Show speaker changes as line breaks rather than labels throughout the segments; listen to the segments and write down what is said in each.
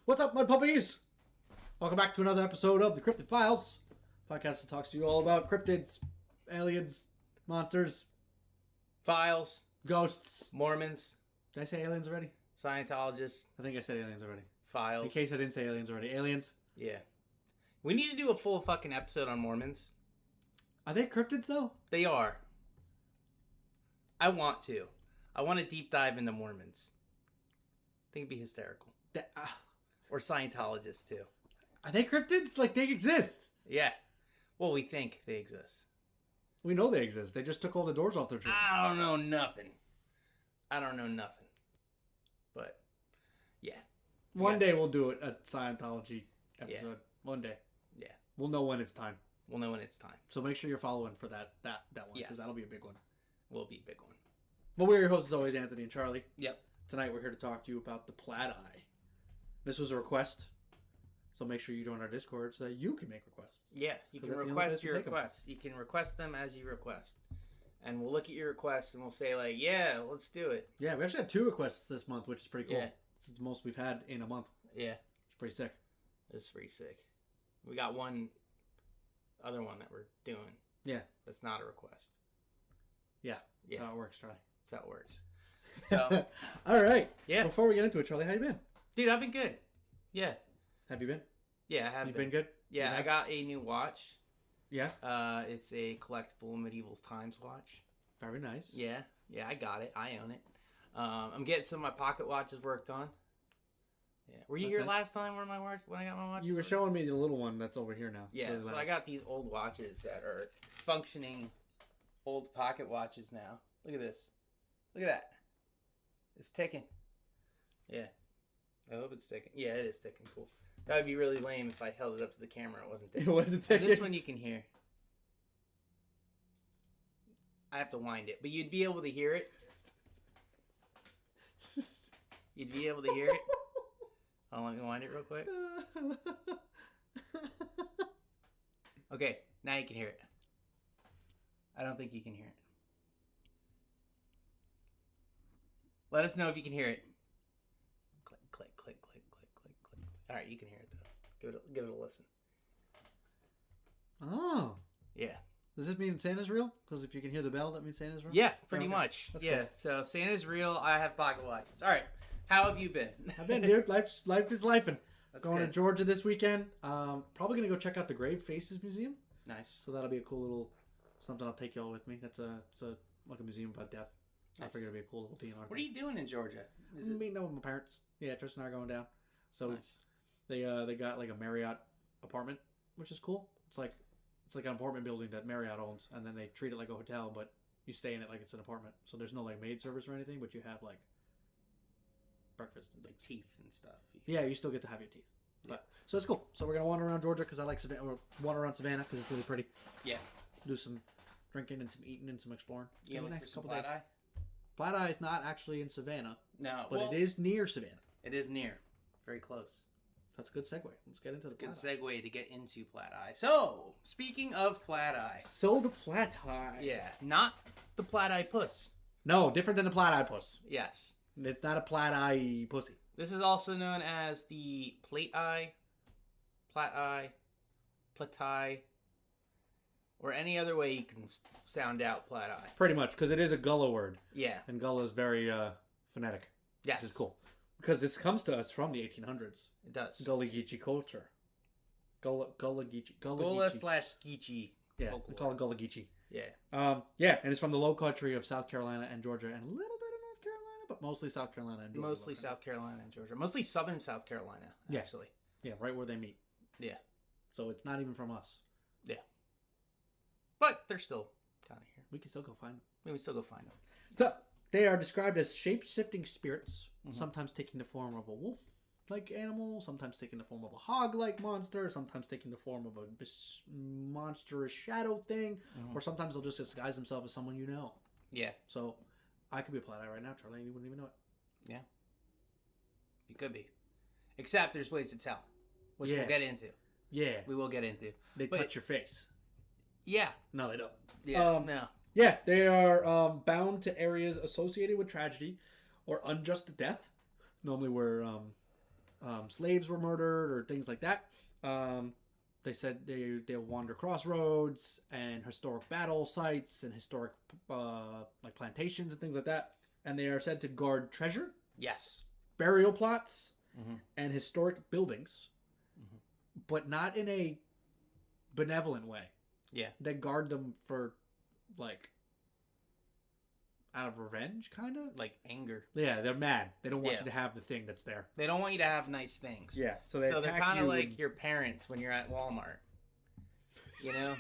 What's up, Mudpuppies? Welcome back to another episode of the Cryptid Files, podcast that talks to you all about cryptids, aliens, monsters,
Files,
ghosts.
Mormons,
Did I say aliens already?
Scientologists,
I think I said aliens already.
Files.
In case I didn't say aliens already. Aliens.
Yeah. We need to do a full fucking episode on Mormons.
Are they cryptids, though?
They are. I want to. I want to deep dive into Mormons. I think it'd be hysterical. Or Scientologists, too.
Are they cryptids? Like, they exist.
Yeah. Well, we think they exist.
We know they exist. They just took all the doors off their church.
I don't know nothing. But, yeah.
One day we'll do a Scientology episode.
Yeah.
One day.
Yeah.
We'll know when it's time.
We'll know when it's time.
So make sure you're following for that one.
Yes.
Because that'll be a big one.
Will be a big one.
But we're your hosts as always, Anthony and Charlie.
Yep.
Tonight we're here to talk to you about the Plateye. This was a request. So make sure you join our Discord so that you can make requests.
Yeah, you can
that's the only
request
place we
your
take 'em.
requests. You can request them as you request. And we'll look at your requests and we'll say, like, yeah, let's do it.
Yeah, we actually had 2 requests this month, which is pretty cool.
Yeah.
This is the most we've had in a month.
Yeah,
It's pretty sick.
it's pretty sick. We got one other one that we're doing
Yeah.
that's not a request.
Yeah. That's
Yeah.
how it works, Charlie.
That's how it works. So,
All right.
Yeah.
Before we get into it, Charlie, how you been?
dude, I've been good. Yeah.
Have you been?
Yeah, I have
You've been good?
Yeah,
You
I
have?
got a new watch.
Yeah.
It's a collectible Medieval Times watch.
Very nice.
Yeah, I got it. I own it. I'm getting some of my pocket watches worked on. Yeah, were you
That's
here
nice.
last time when I got my watch?
You were showing me the little one that's over here now. It's
Yeah,
really
so
loud.
I got these old watches that are functioning old pocket watches now. Look at this. Look at that. It's ticking. Yeah. I hope it's ticking. Yeah, it is ticking. Cool. That would be really lame if I held it up to the camera and it wasn't
It
ticking.
wasn't
And
taking.
this one you can hear. I have to wind it, but you'd be able to hear it. You'd be able to hear it. Hold on, let me wind it real quick. Okay, now you can hear it. I don't think you can hear it. Let us know if you can hear it. Click, click, click, click, click, click, click. All right, you can hear it though. Give it a listen.
Oh.
Yeah.
Does this mean Santa's real? Because if you can hear the bell, that means Santa's real?
Yeah, pretty
Okay.
much.
That's
Yeah.
cool.
So Santa's real. I have pocket watches. All right. How have you been?
I've been here. Life is lifing.
That's
Going to
good.
Georgia this weekend. Probably going to go check out the Grave Faces Museum.
Nice.
So that'll be a cool little something. I'll take y'all with me. It's like a museum about death. I
Nice.
figured it'd be a cool little DNR.
What are you doing in Georgia? Is it
Meeting up with my parents. Yeah, Tristan and I are going down. So
nice?
they got like a Marriott apartment, which is cool. It's like an apartment building that Marriott owns, and then they treat it like a hotel, but you stay in it like it's an apartment. So there's no like maid service or anything, but you have like breakfast and
Like
things.
teeth and stuff.
Yeah, you still get to have your teeth. But so it's cool. So we're gonna wander around Georgia because I like Savannah. Or wander around Savannah because it's really pretty.
Yeah.
Do some drinking and some eating and some exploring. It's
You
gonna be
look
nice.
for some
Couple days.
Plateye?
Plateye is not actually in Savannah,
No,
but
well,
it is near Savannah.
It is near. Very close.
That's a good segue. Let's get into the
Good
Plateye.
segue to get into Plateye. So, speaking of Plateye.
So the Plateye.
Yeah, not the Plateye puss.
No, different than the Plateye puss.
Yes.
It's not a Plateye pussy.
This is also known as the Plateye, Plateye, or any other way you can sound out Plateye.
Pretty much, because it is a Gullah word,
Yeah.
and Gullah is very phonetic,
Yes.
which is cool. Because this comes to us from the 1800s.
It does.
Gullah Geechee culture. Gullah Geechee.
Gola
Geechee.
/ Geechee.
Yeah,
folklore.
we call it Gullah Geechee.
Yeah.
Yeah, and it's from the low country of South Carolina and Georgia, and a little bit of North Carolina, but mostly South Carolina and Georgia.
Mostly South Carolina and Georgia. Mostly southern South Carolina,
Yeah.
actually.
Yeah, right where they meet.
Yeah.
So it's not even from us.
Yeah. But they're still kind of here.
We can still go find them.
Maybe we still go find them.
So they are described as shape-shifting spirits, sometimes taking the form of a wolf-like animal, sometimes taking the form of a hog-like monster, sometimes taking the form of a monstrous shadow thing, or sometimes they'll just disguise themselves as someone you know.
Yeah.
So I could be a Plateye right now, Charlie, and you wouldn't even know it.
Yeah. You could be. Except there's ways to tell. Which
Yeah.
we'll get into.
Yeah,
We will get into.
they
But-
touch your face.
Yeah.
No, they don't.
Yeah. No.
Yeah, they are bound to areas associated with tragedy or unjust death. Normally where slaves were murdered or things like that. They said they'll wander crossroads and historic battle sites and historic like plantations and things like that. And they are said to guard treasure,
Yes.
burial plots, and historic buildings, but not in a benevolent way.
Yeah.
They guard them for, like, out of revenge, kind of?
Like anger.
Yeah, they're mad. They don't want you to have the thing that's there.
They don't want you to have nice things.
Yeah, so
they're kind of like your parents when you're at Walmart. You know?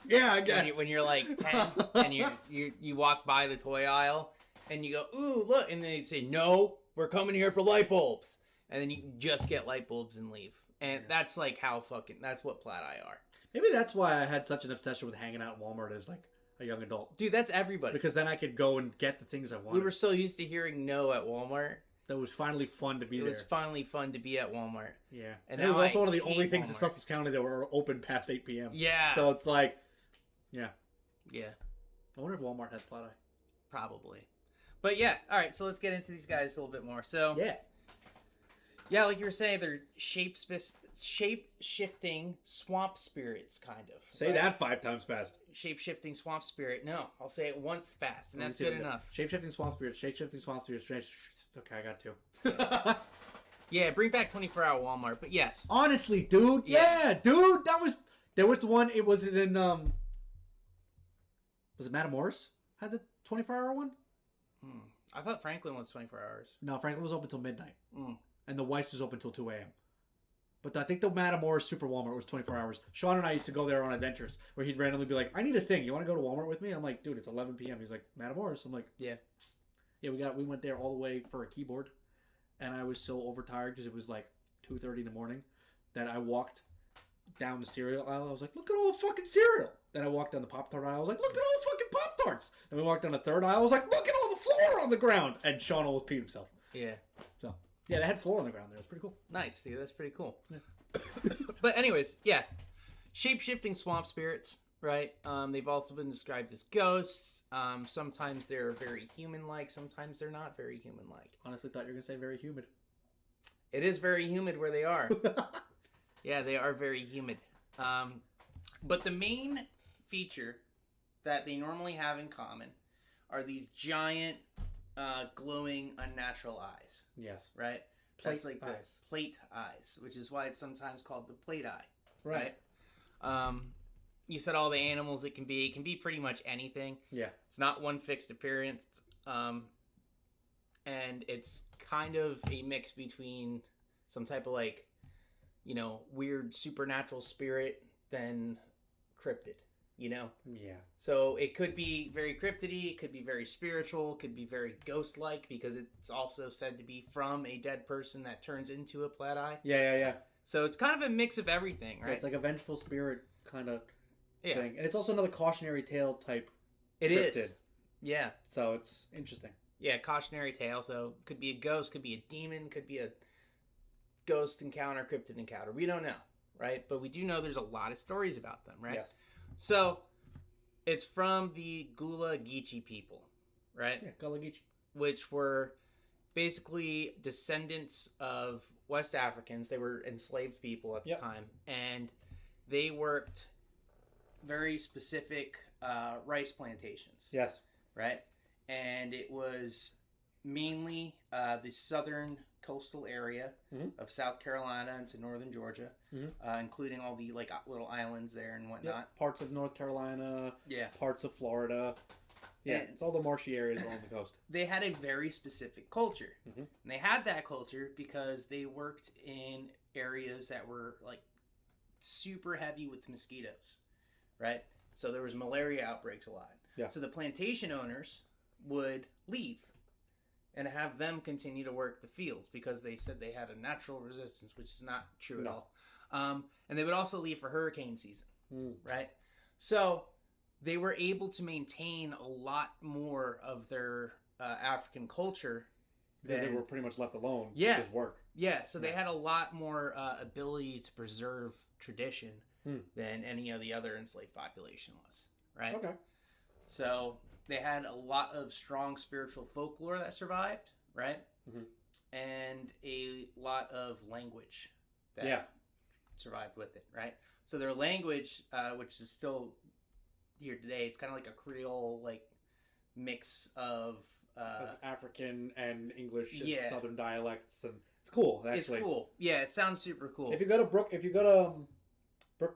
Yeah, I guess.
When you're like 10 and you walk by the toy aisle and you go, ooh, look. And they say, no, we're coming here for light bulbs. And then you just get light bulbs and leave. And that's like that's what Plateye are.
Maybe that's why I had such an obsession with hanging out at Walmart as like a young adult.
Dude, that's everybody.
Because then I could go and get the things I wanted.
We were so used to hearing no at Walmart.
That was finally fun to be there.
It was finally fun to be at Walmart.
Yeah.
And
it was also one of the only
Walmart.
things in Sussex County that were open past 8 p.m.
Yeah.
So it's like, yeah.
Yeah.
I wonder if Walmart has Plateye.
Probably. But yeah, all right, so let's get into these guys a little bit more. So yeah, like you were saying, they're shape-shifting swamp spirits, kind of.
Say that 5 times fast.
Shape-shifting swamp spirit. No, I'll say it once fast, and that's good enough.
Shape-shifting swamp spirits. Shape-shifting swamp spirits. Okay, I got 2.
Yeah, bring back 24-hour Walmart, but yes.
Honestly, dude. Yeah, dude. There was the one, it was in, was it Matamoros? Had the 24-hour one?
I thought Franklin was 24 hours.
No, Franklin was open until midnight. And the Weiss was open until 2 a.m. But I think the Matamoros Super Walmart was 24 hours. Sean and I used to go there on adventures where he'd randomly be like, I need a thing. You want to go to Walmart with me? I'm like, dude, it's 11 p.m. He's like, Matamoros. I'm like, yeah. Yeah, we went there all the way for a keyboard. And I was so overtired because it was like 2:30 in the morning that I walked down the cereal aisle. I was like, look at all the fucking cereal. Then I walked down the Pop-Tart aisle. I was like, look at all the fucking Pop-Tarts. Then we walked down the third aisle. I was like, look at all the floor on the ground. And Sean almost peed himself.
Yeah.
So, yeah, they had floor on the ground there. It was pretty cool.
Nice, dude. That's pretty cool. Yeah. But anyways, yeah. Shape-shifting swamp spirits, right? They've also been described as ghosts. Sometimes they're very human-like. Sometimes they're not very human-like.
Honestly thought you were going to say very humid.
It is very humid where they are. Yeah, they are very humid. But the main feature that they normally have in common are these giant, glowing, unnatural eyes.
Yes.
Right?
Plate
like
eyes.
The plate eyes, which is why it's sometimes called the plate eye.
Right.
You said all the animals it can be pretty much anything. Yeah. It's not one fixed appearance. And it's kind of a mix between some type of like, weird supernatural spirit than cryptid, Yeah. So it could be very cryptidy, it could be very spiritual, it could be very ghost-like because it's also said to be from a dead person that turns into a Plateye. Yeah. So it's kind of a mix of everything, right?
Yeah, it's like a vengeful spirit kind of thing. And it's also another cautionary tale type
cryptid. It is. Yeah.
So it's interesting.
Yeah, cautionary tale. So could be a ghost, could be a demon, could be a ghost encounter, cryptid encounter. We don't know, right? But we do know there's a lot of stories about them, right? Yes. So it's from the Gullah Geechee people, right?
Yeah, Gullah Geechee.
Which were basically descendants of West Africans. They were enslaved people at the time. And they worked very specific rice plantations. Yes. Right? And it was mainly the southern coastal area of South Carolina into northern Georgia, including all the like little islands there and whatnot.
Yep. Parts of North Carolina, parts of Florida. Yeah, it's all the marshy areas along the coast.
They had a very specific culture. And they had that culture because they worked in areas that were like super heavy with mosquitoes, right? So there was malaria outbreaks a lot. Yeah. So the plantation owners would leave and have them continue to work the fields because they said they had a natural resistance, which is not true at all. And they would also leave for hurricane season, right? So they were able to maintain a lot more of their African culture.
Because they were pretty much left alone to just work.
Yeah, so they had a lot more ability to preserve tradition than any of the other enslaved population was, right? Okay. So they had a lot of strong spiritual folklore that survived, right? and a lot of language that
Yeah.
survived with it, right? So their language, which is still here today, it's kind of like a Creole like mix of
African and English and
Yeah.
Southern dialects, and it's cool. Actually,
it's cool. Yeah, it sounds super cool.
If you go to Brook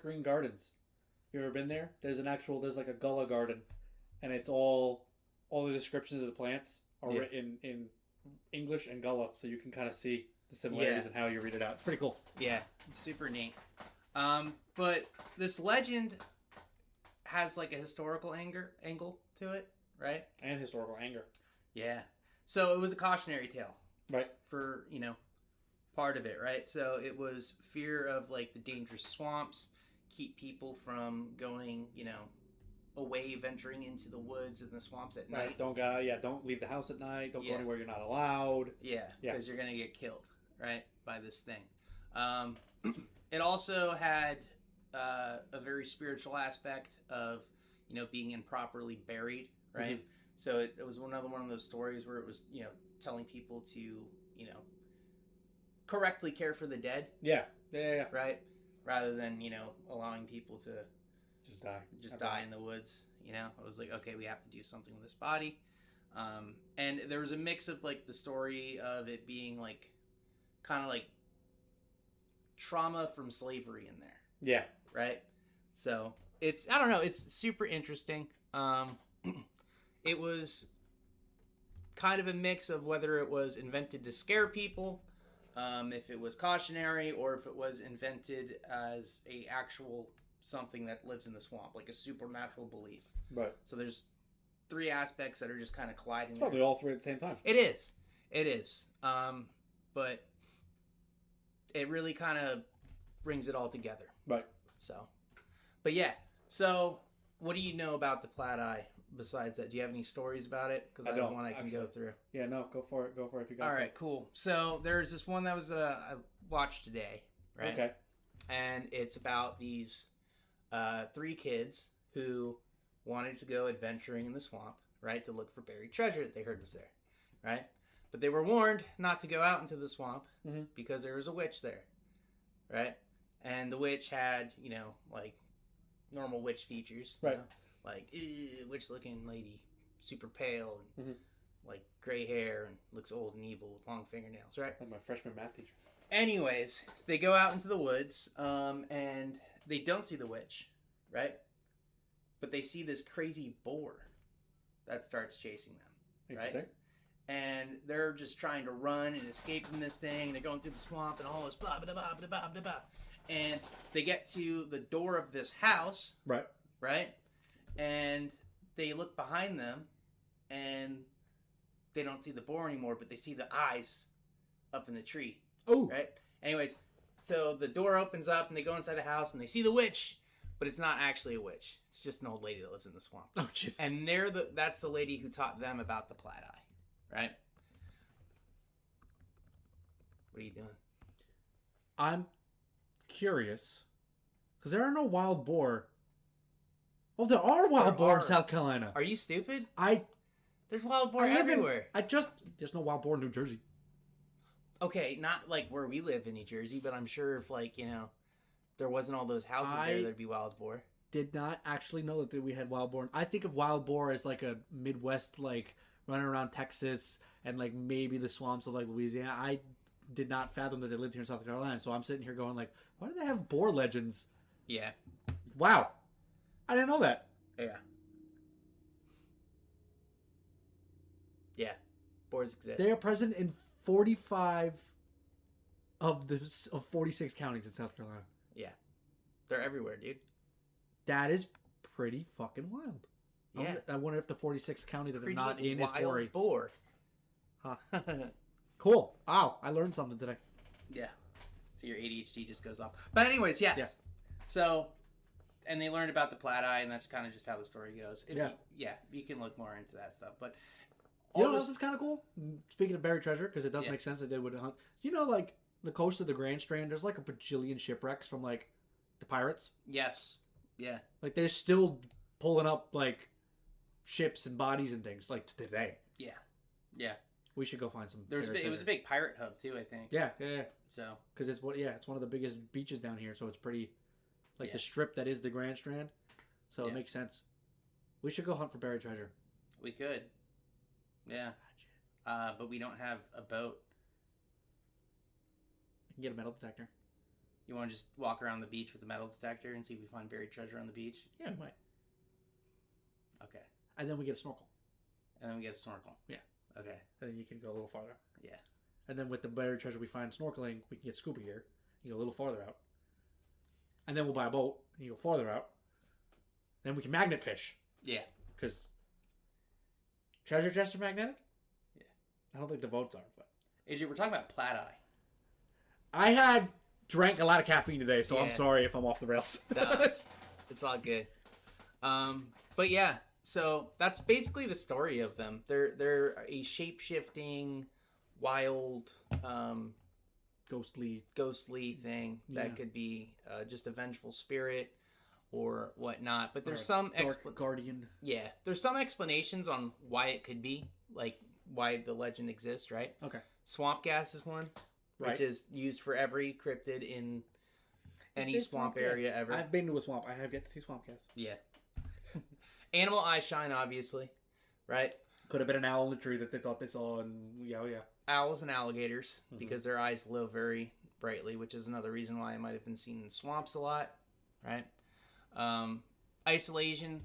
Green Gardens, you ever been there? There's like a Gullah garden, and it's all the descriptions of the plants are written in English and Gullah, so you can kind of see the similarities and how you read it out. It's pretty cool.
Yeah, it's super neat. But this legend has like a historical angle to it, right?
And historical anger.
Yeah. So it was a cautionary tale.
Right.
For, part of it, right? So it was fear of like the dangerous swamps, keep people from going, away, venturing into the woods and the swamps at night.
Don't leave the house at night. Don't go anywhere you're not allowed.
Yeah, because you're gonna get killed, right, by this thing. It also had a very spiritual aspect of, being improperly buried, right? Mm-hmm. So it was one of those stories where it was, telling people to, correctly care for the dead.
Yeah.
Right? Rather than, allowing people to
just
die in the woods. It was like, okay, we have to do something with this body. And there was a mix of like the story of it being like kind of like trauma from slavery in there.
Yeah.
Right? So it's super interesting. It was kind of a mix of whether it was invented to scare people, if it was cautionary, or if it was invented as a actual something that lives in the swamp, like a supernatural belief.
Right.
So there's three aspects that are just kind of colliding.
It's probably all three at the same time.
It is. But it really kind of brings it all together.
Right.
So, but yeah. So, what do you know about the Plateye? Besides that, do you have any stories about it? Because I have one I can go through.
Yeah, no, go for it. Go for it if you got
All right, cool. So there's this one that was I watched today, right?
Okay.
And it's about these 3 kids who wanted to go adventuring in the swamp, right, to look for buried treasure that they heard was there, right? But they were warned not to go out into the swamp because there was a witch there, right? And the witch had, like normal witch features,
right?
Like, witch-looking lady, super pale, and like gray hair, and looks old and evil with long fingernails, right?
Like my freshman math teacher.
Anyways, they go out into the woods, and they don't see the witch, right? But they see this crazy boar that starts chasing them, right? And they're just trying to run and escape from this thing. They're going through the swamp and all this blah, blah, blah, blah, blah, blah, blah. And they get to the door of this house.
Right.
Right? And they look behind them, and they don't see the boar anymore, but they see the eyes up in the tree.
Oh.
Right? Anyways, so the door opens up, and they go inside the house, and they see the witch, but it's not actually a witch. It's just an old lady that lives in the swamp.
Oh, jeez.
And that's the lady who taught them about the Plateye. Right? What are you doing?
I'm curious, because there are no wild boar. Oh, there are wild boar in South Carolina.
Are you stupid?
There's
wild boar everywhere.
There's no wild boar in New Jersey.
Okay, not like where we live in New Jersey, but I'm sure if there wasn't all those houses there'd be wild boar.
Did not actually know that we had wild boar. I think of wild boar as like a Midwest, like running around Texas and like maybe the swamps of like Louisiana. I did not fathom that they lived here in South Carolina. So I'm sitting here going like, why do they have boar legends?
Yeah.
Wow. I didn't know that.
Yeah. Yeah. Boars exist.
They are present in 45 of 46 counties in South Carolina.
Yeah. They're everywhere, dude.
That is pretty fucking wild.
Yeah.
I wonder if the 46th county that they're not in is gory.
Boar.
Huh. Cool. Wow. I learned something today.
Yeah. So your ADHD just goes off. But anyways, yes. Yeah. So, and they learned about the Plateye, and that's kind of just how the story goes. You can look more into that stuff. But
you know what else is kind of cool? Speaking of buried treasure, because it does make sense that they would hunt. Like the coast of the Grand Strand, there's like a bajillion shipwrecks from like the pirates.
Yes. Yeah.
Like they're still pulling up like ships and bodies and things like today.
Yeah. Yeah.
We should go find some.
It was a big pirate hub too, I think.
Yeah.
So
because it's one of the biggest beaches down here, so it's pretty the strip that is the Grand Strand. So it makes sense. We should go hunt for buried treasure.
We could. Yeah. But we don't have a boat.
We can get a metal detector.
You want to just walk around the beach with a metal detector and see if we find buried treasure on the beach?
Yeah, we might.
Okay.
And then we get a snorkel.
Yeah. Okay.
And then you can go a little farther.
Yeah.
And then with the buried treasure we find snorkeling, we can get scuba gear. You go a little farther out. And then we'll buy a boat and you go farther out. Then we can magnet fish.
Yeah.
Because treasure chests are magnetic?
Yeah.
I don't think the boats are, but
AJ, we're talking about Plateye.
I had drank a lot of caffeine today, so I'm sorry if I'm off the rails.
No, it's all good. But yeah, so that's basically the story of them. They're a shape-shifting, wild, ghostly thing that could be just a vengeful spirit or whatnot. But there's some
dark guardian.
Yeah, there's some explanations on why it could be, like why the legend exists, right?
Okay.
Swamp gas is one, which is used for every cryptid in any swamp area ever.
I've been to a swamp. I have yet to see swamp gas.
Yeah. Animal eye shine, obviously, right?
Could have been an owl in the tree that they thought they saw, and yeah.
Owls and alligators, because their eyes glow very brightly, which is another reason why it might have been seen in swamps a lot, right? Isolation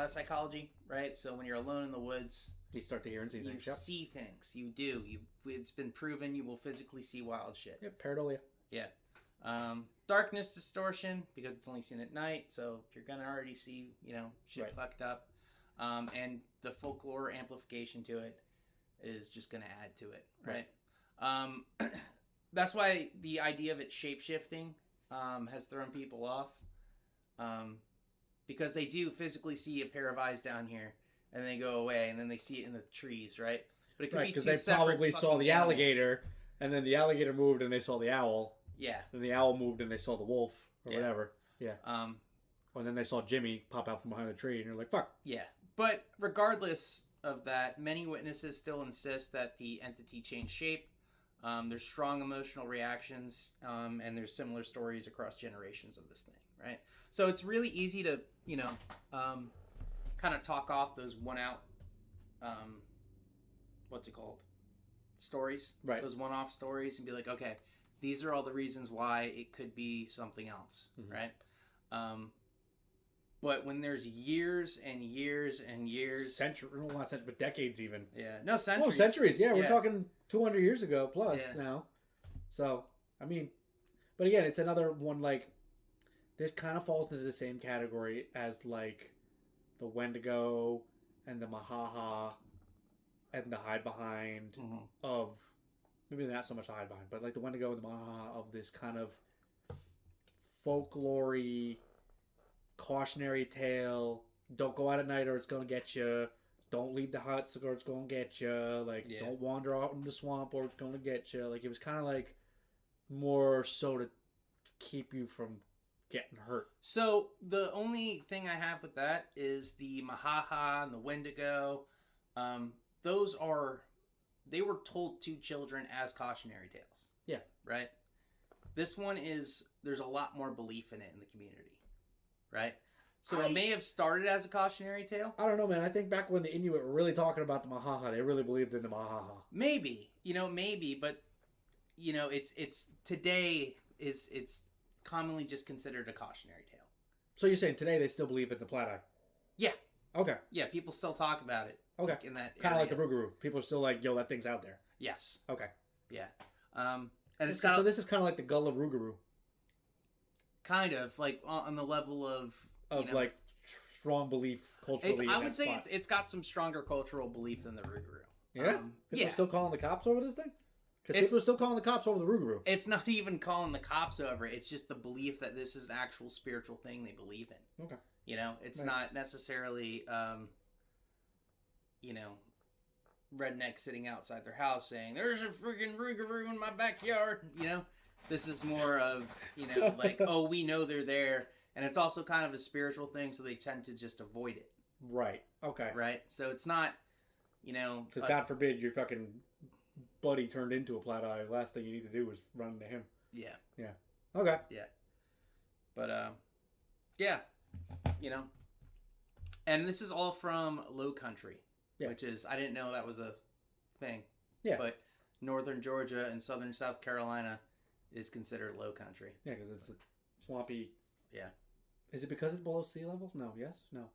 psychology, right? So when you're alone in the woods,
you start to hear and see things.
You see things. You do. It's been proven you will physically see wild shit.
Yeah, pareidolia.
Yeah. Darkness distortion, because it's only seen at night, so you're gonna already see, shit fucked up. And the folklore amplification to it is just gonna add to it, right? That's why the idea of it shape-shifting has thrown people off. Because they do physically see a pair of eyes down here, and they go away, and then they see it in the trees, right? But it could be two
because they probably saw the alligator, and then the alligator moved, and they saw the owl.
Yeah.
And the owl moved, and they saw the wolf, or whatever. Yeah.
Or
then they saw Jimmy pop out from behind the tree, and you're like, fuck.
Yeah. But regardless of that, many witnesses still insist that the entity changed shape. There's strong emotional reactions, and there's similar stories across generations of this thing, right? So it's really easy to, kind of talk off those one-out, stories?
Right.
Those one-off stories and be like, okay, these are all the reasons why it could be something else, right? But when there's years and years and years...
not centuries, but decades even.
Yeah. No, centuries.
Oh, centuries. Yeah, we're talking 200 years ago plus now. So, I mean... But again, it's another one, this kind of falls into the same category as, the Wendigo and the Mahaha and the Hide Behind of... Maybe not so much the Hide Behind, but, the Wendigo and the Mahaha of this kind of folklore-y, cautionary tale. Don't go out at night or it's going to get you. Don't leave the huts or it's going to get you. Don't wander out in the swamp or it's going to get you. It was kind of more so to keep you from getting hurt.
So the only thing I have with that is the Mahaha and the Wendigo. They were told to children as cautionary tales.
Yeah.
Right? This one there's a lot more belief in it in the community. Right? So it may have started as a cautionary tale.
I don't know, man. I think back when the Inuit were really talking about the Mahaha, they really believed in the Mahaha.
Maybe. Maybe. But, it's today it's commonly just considered a cautionary tale.
So you're saying today they still believe in the Plateye?
Yeah.
Okay.
Yeah, people still talk about it.
Okay.
In that
kind of like the Rougarou. People are still like, yo, that thing's out there.
Yes.
Okay.
Yeah. And it's
so this is kind of like the Gull of Rougarou.
Kind of on the level of
strong belief culturally.
I would say it's got some stronger cultural belief than the Rougarou.
Yeah. People are still calling the cops over this thing. Because people are still calling the cops over the Rougarou.
It's not even calling the cops over. It's just the belief that this is an actual spiritual thing they believe in.
Okay.
It's not necessarily, redneck sitting outside their house saying, there's a freaking Rougarou in my backyard. This is more of, oh, we know they're there. And it's also kind of a spiritual thing, so they tend to just avoid it.
Right. Okay.
Right? So it's not,
Because God forbid you're fucking buddy turned into a Plateye, last thing you need to do is run into him.
Yeah.
Yeah. Okay.
Yeah. But, yeah. You know. And this is all from Low Country. Yeah. Which is, I didn't know that was a thing.
Yeah.
But northern Georgia and southern South Carolina is considered Low Country.
Yeah, because it's a swampy.
Yeah.
Is it because it's below sea level? No. Yes? No.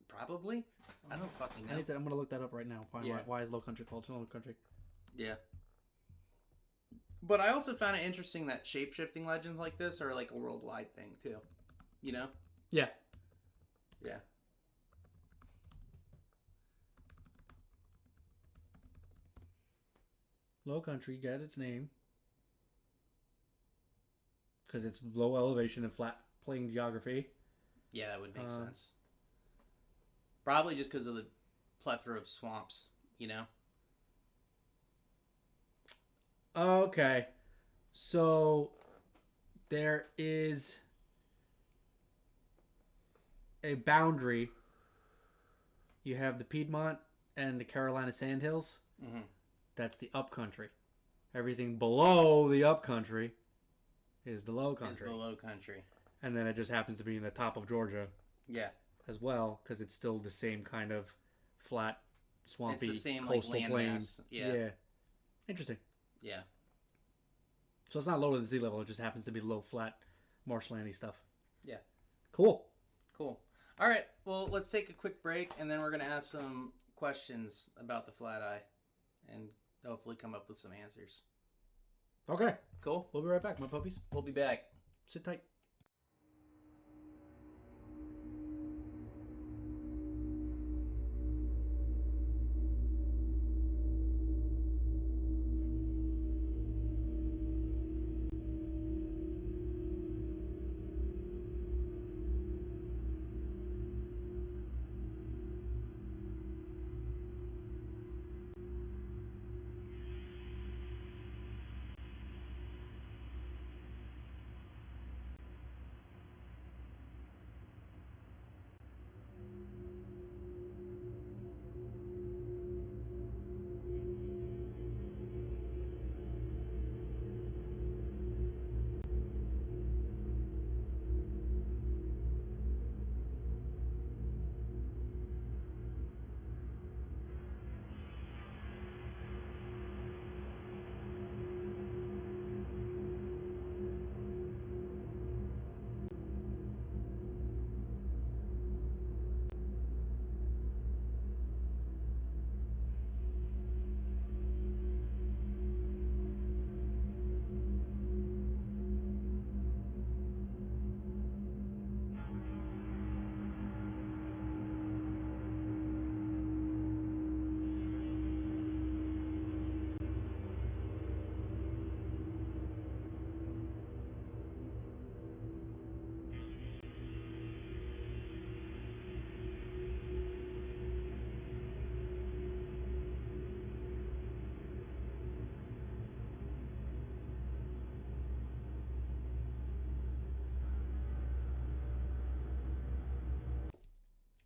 Probably. I don't fucking know.
I'm going to look that up right now. Why is Low Country called Low Country?
Yeah. But I also found it interesting that shape-shifting legends like this are like a worldwide thing, too. You know?
Yeah.
Yeah.
Low Country got its name because it's low elevation and flat plain geography.
Yeah, that would make sense. Probably just because of the plethora of swamps, you know?
Okay. So there is a boundary. You have the Piedmont and the Carolina Sandhills.
Mm-hmm.
That's the upcountry. Everything below the upcountry is the low country.
Is the low country.
And then it just happens to be in the top of Georgia.
Yeah.
As well, because it's still the same kind of flat, swampy,
it's the same,
coastal
like, land
plain.
mass. Yeah.
Interesting.
Yeah.
So it's not lower than sea level. It just happens to be low, flat, marshlandy stuff.
Yeah.
Cool.
Cool. All right. Well, let's take a quick break, and then we're going to ask some questions about the flat eye and hopefully come up with some answers.
Okay.
Cool.
We'll be right back, my puppies.
We'll be back.
Sit tight.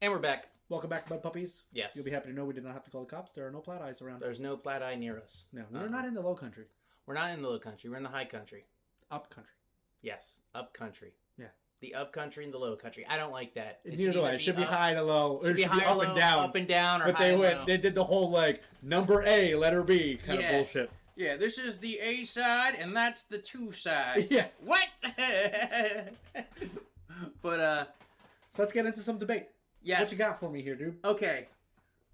And we're back.
Welcome back, Mud Puppies.
Yes.
You'll be happy to know we did not have to call the cops. There are no Plateyes around.
There's no Plateye near us.
No, we're not in the low country.
We're not in the low country. We're in the high country.
Up country.
Yes. Up country.
Yeah.
The up country and the low country. I don't like that.
Neither do I. It should be high to low.
It should be high
up
low,
and down.
up and down, or
but
high
they
and
went.
low.
They did the whole like number A, letter B kind of bullshit.
Yeah, this is the A side, and that's the 2 side.
Yeah.
What? But
so let's get into some debate.
Yes.
What you got for me here, dude?
Okay.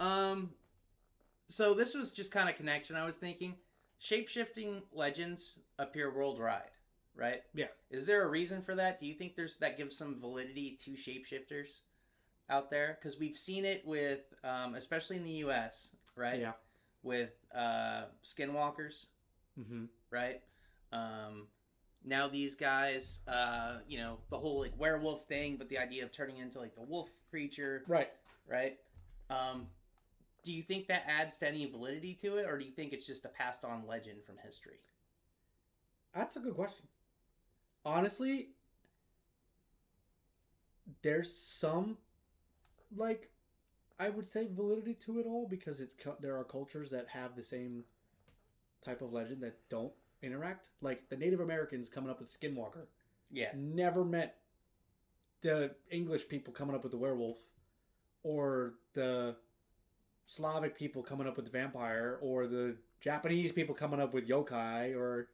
So this was just kind of connection. I was thinking, shape-shifting legends appear worldwide, right?
Yeah.
Is there a reason for that? Do you think that gives some validity to shapeshifters out there? Because we've seen it with, especially in the U.S., right?
Yeah.
With skinwalkers, right? Now these guys, the whole like werewolf thing, but the idea of turning into like the wolf creature,
right?
Do you think that adds to any validity to it, or do you think it's just a passed on legend from history?
That's a good question. Honestly, there's some, like, I would say validity to it all because there are cultures that have the same type of legend that don't interact. Like the Native Americans coming up with Skinwalker.
Yeah.
Never met the English people coming up with the werewolf, or the Slavic people coming up with the vampire, or the Japanese people coming up with yokai, or,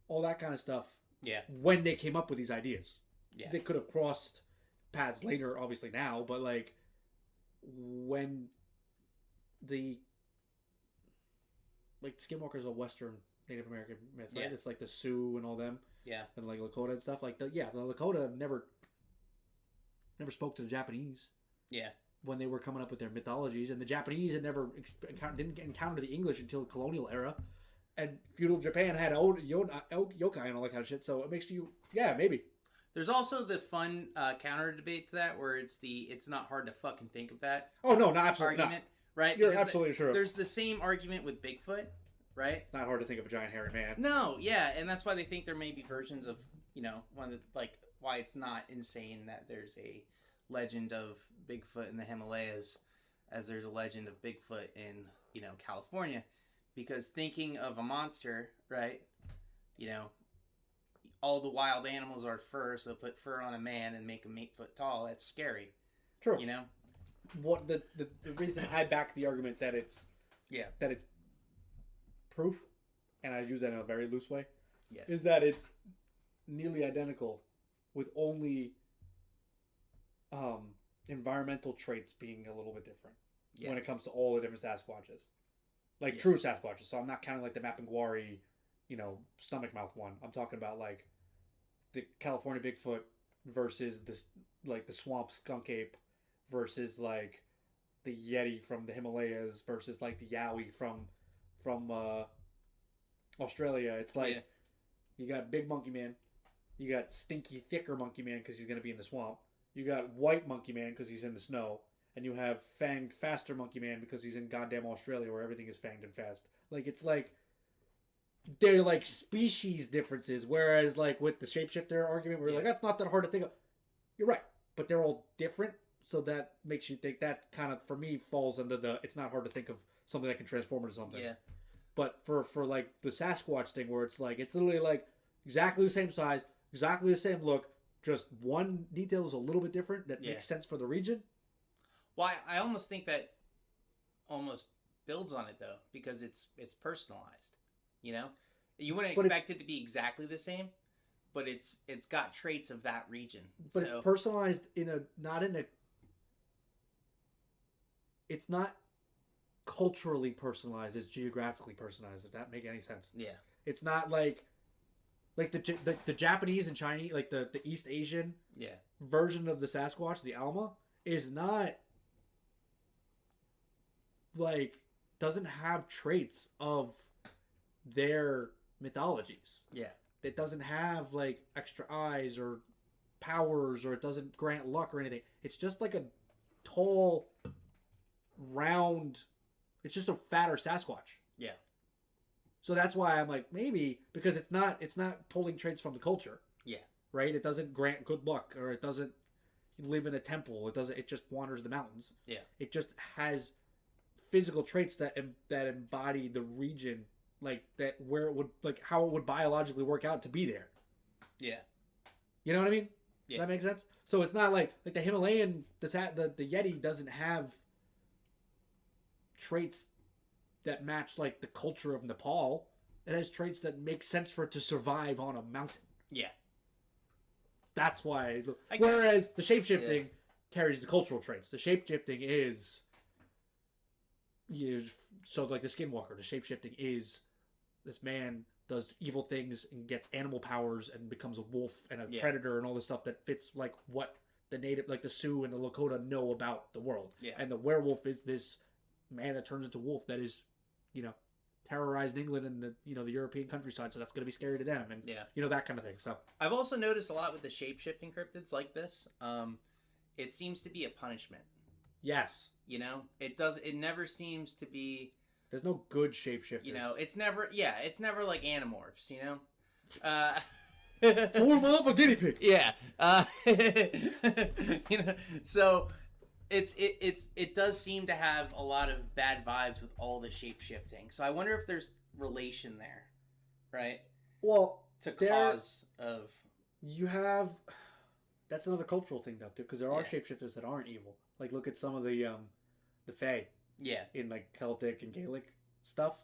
all that kind of stuff.
Yeah.
When they came up with these ideas.
Yeah.
They could have crossed paths later, obviously now, but like when Skinwalker is a Western Native American myth, right? Yeah. It's like the Sioux and all them.
Yeah.
And like Lakota and stuff. Like the Lakota never spoke to the Japanese.
Yeah.
When they were coming up with their mythologies, and the Japanese had never didn't encounter the English until the colonial era, and feudal Japan had yokai and all that kind of shit. So it makes you, maybe.
There's also the fun counter debate to that, where it's not hard to fucking think of that.
Oh no, absolutely
argument,
not.
Right?
You're absolutely true.
There's the same argument with Bigfoot, right?
It's not hard to think of a giant hairy man.
No, yeah, and that's why they think there may be versions of, one of the, why it's not insane that there's a legend of Bigfoot in the Himalayas, as there's a legend of Bigfoot in, California, because thinking of a monster, right? All the wild animals are fur, so put fur on a man and make him 8 foot tall. That's scary.
True. What the reason I back the argument that it's proof, and I use that in a very loose way, is that it's nearly identical, with only environmental traits being a little bit different when it comes to all the different Sasquatches, true Sasquatches. So I'm not counting like the Mapinguari, stomach mouth one. I'm talking about like the California Bigfoot versus the swamp skunk ape versus like the Yeti from the Himalayas versus like the Yowie from Australia. It's like you got big monkey man, you got stinky thicker monkey man because he's gonna be in the swamp. You got white monkey man because he's in the snow, and you have fanged faster monkey man because he's in goddamn Australia where everything is fanged and fast. Like it's like they're like species differences, whereas like with the shapeshifter argument, we're like that's not that hard to think of. You're right, but they're all different, so that makes you think that kind of for me falls under the it's not hard to think of something that can transform into something.
Yeah.
But for like the Sasquatch thing, where it's like it's literally like exactly the same size, exactly the same look, just one detail is a little bit different that makes sense for the region.
Well, I almost think that almost builds on it though, because it's personalized. You wouldn't expect it to be exactly the same, but it's got traits of that region.
But it's personalized it's not culturally personalized, it's geographically personalized, if that makes any sense.
Yeah.
It's not like the Japanese and Chinese, like the East Asian version of the Sasquatch, the Alma, is not like doesn't have traits of their mythologies.
Yeah.
It doesn't have like extra eyes or powers, or it doesn't grant luck or anything. It's just like a tall, round, it's just a fatter Sasquatch.
Yeah.
So that's why I'm like, maybe because it's not pulling traits from the culture.
Yeah.
Right? It doesn't grant good luck, or it doesn't live in a temple. It just wanders the mountains.
Yeah.
It just has physical traits that embody the region, like that, where it would, like how it would biologically work out to be there.
Yeah.
You know what I mean?
Yeah.
Does that make sense? So it's not like the Himalayan, the Yeti doesn't have traits that match like the culture of Nepal. It has traits that make sense for it to survive on a mountain.
Yeah.
That's why. Whereas the shapeshifting carries the cultural traits. The shapeshifting is so like the Skinwalker. The shapeshifting is this man does evil things and gets animal powers and becomes a wolf and a predator and all this stuff that fits like what the native, like the Sioux and the Lakota, know about the world.
Yeah.
And the werewolf is this man that turns into wolf that is, terrorized England and the the European countryside, so that's going to be scary to them, and that kind of thing. So
I've also noticed a lot with the shape-shifting cryptids like this, it seems to be a punishment.
Yes.
It never seems to be,
there's no good shapeshifters.
It's never like Animorphs,
Form of a guinea pig.
Yeah. So it does seem to have a lot of bad vibes with all the shape shifting. So I wonder if there's relation there, right?
Well,
To cause of
you have. That's another cultural thing, though, too, because there are
Yeah.
shapeshifters that aren't evil. Like, look at some of the Fae
yeah.
in like Celtic and Gaelic stuff.